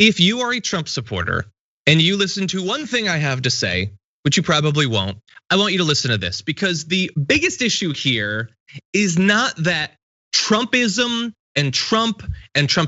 if you are a Trump supporter and you listen to one thing I have to say, which you probably won't, I want you to listen to this, because the biggest issue here is not that Trumpism and Trump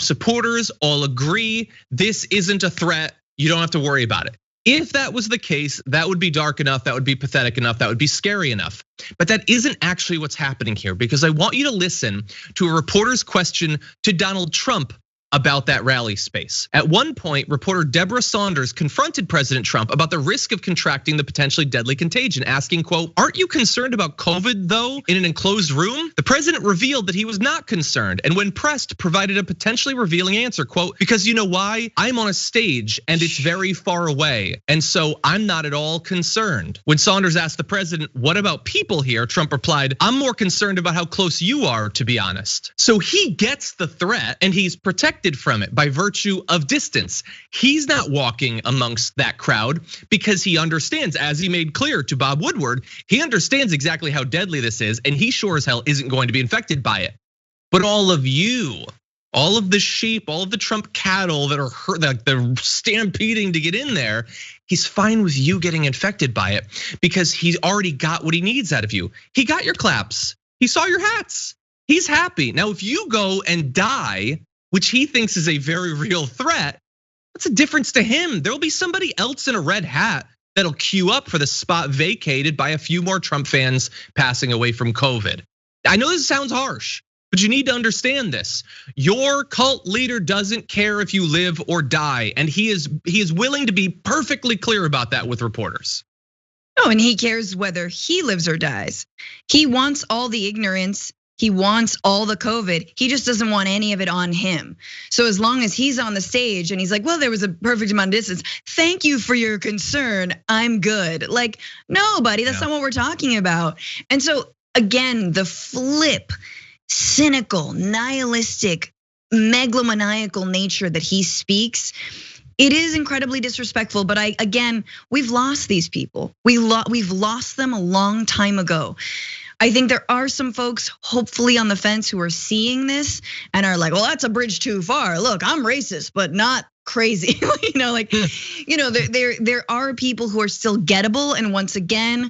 supporters all agree this isn't a threat. You don't have to worry about it. If that was the case, that would be dark enough, that would be pathetic enough, that would be scary enough. But that isn't actually what's happening here, because I want you to listen to a reporter's question to Donald Trump about that rally space. At one point, reporter Debra Saunders confronted President Trump about the risk of contracting the potentially deadly contagion, asking, quote, "Aren't you concerned about COVID though in an enclosed room?" The president revealed that he was not concerned, and when pressed, provided a potentially revealing answer, quote, "Because you know why? I'm on a stage and it's very far away, and so I'm not at all concerned." When Saunders asked the president, "What about people here?" Trump replied, "I'm more concerned about how close you are, to be honest." So he gets the threat and he's protected from it by virtue of distance. He's not walking amongst that crowd because he understands, as he made clear to Bob Woodward, he understands exactly how deadly this is, and he sure as hell isn't going to be infected by it. But all of you, all of the sheep, all of the Trump cattle that are hurt, like they're stampeding to get in there, he's fine with you getting infected by it because he's already got what he needs out of you. He got your claps, he saw your hats, he's happy. Now, if you go and die, which he thinks is a very real threat, what's the difference to him? There'll be somebody else in a red hat that'll queue up for the spot vacated by a few more Trump fans passing away from COVID. I know this sounds harsh, but you need to understand this. Your cult leader doesn't care if you live or die, and he is willing to be perfectly clear about that with reporters. Oh, and he cares whether he lives or dies. He wants all the ignorance. He wants all the COVID. He just doesn't want any of it on him. So as long as he's on the stage and he's like, well, there was a perfect amount of distance. Thank you for your concern. I'm good. Like, no, buddy, that's not what we're talking about. And so again, the flip, cynical, nihilistic, megalomaniacal nature that he speaks, it is incredibly disrespectful. But again, we've lost these people. We've lost them a long time ago. I think there are some folks hopefully on the fence who are seeing this and are like, well, that's a bridge too far. Look, I'm racist, but not crazy. There are people who are still gettable. And once again,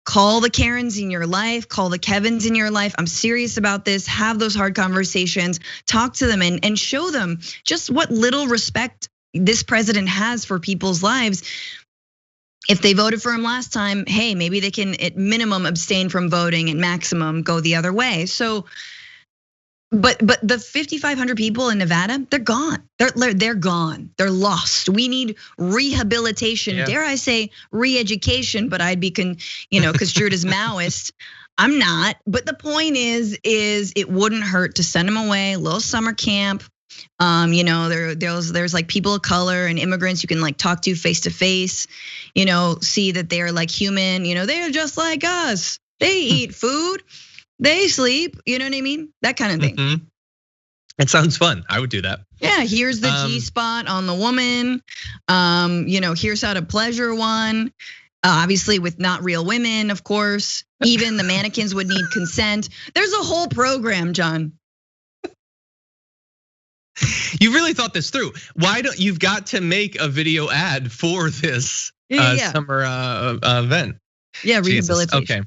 call the Karens in your life, call the Kevins in your life. I'm serious about this. Have those hard conversations, talk to them and show them just what little respect this president has for people's lives. If they voted for him last time, hey, maybe they can at minimum abstain from voting, at maximum go the other way. So, but the 5,500 people in Nevada, they're gone. They're gone. They're lost. We need rehabilitation. Yeah. Dare I say re-education? But I'd be construed as Maoist. I'm not. But the point is it wouldn't hurt to send them away, a little summer camp. There's like people of color and immigrants you can like talk to face to face, see that they're like human, they're just like us. They eat food, they sleep, you know what I mean? That kind of thing. Mm-hmm. It sounds fun. I would do that. Yeah, here's the G spot on the woman. Here's how to pleasure one. Obviously with not real women, of course. Even the mannequins would need consent. There's a whole program, John. You really thought this through. Why don't you've got to make a video ad for this summer event? Yeah, rehabilitation. Okay.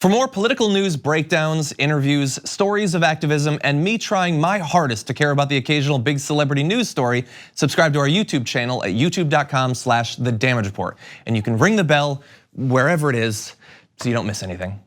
For more political news, breakdowns, interviews, stories of activism, and me trying my hardest to care about the occasional big celebrity news story, subscribe to our YouTube channel at youtube.com/The Damage Report. And you can ring the bell wherever it is so you don't miss anything.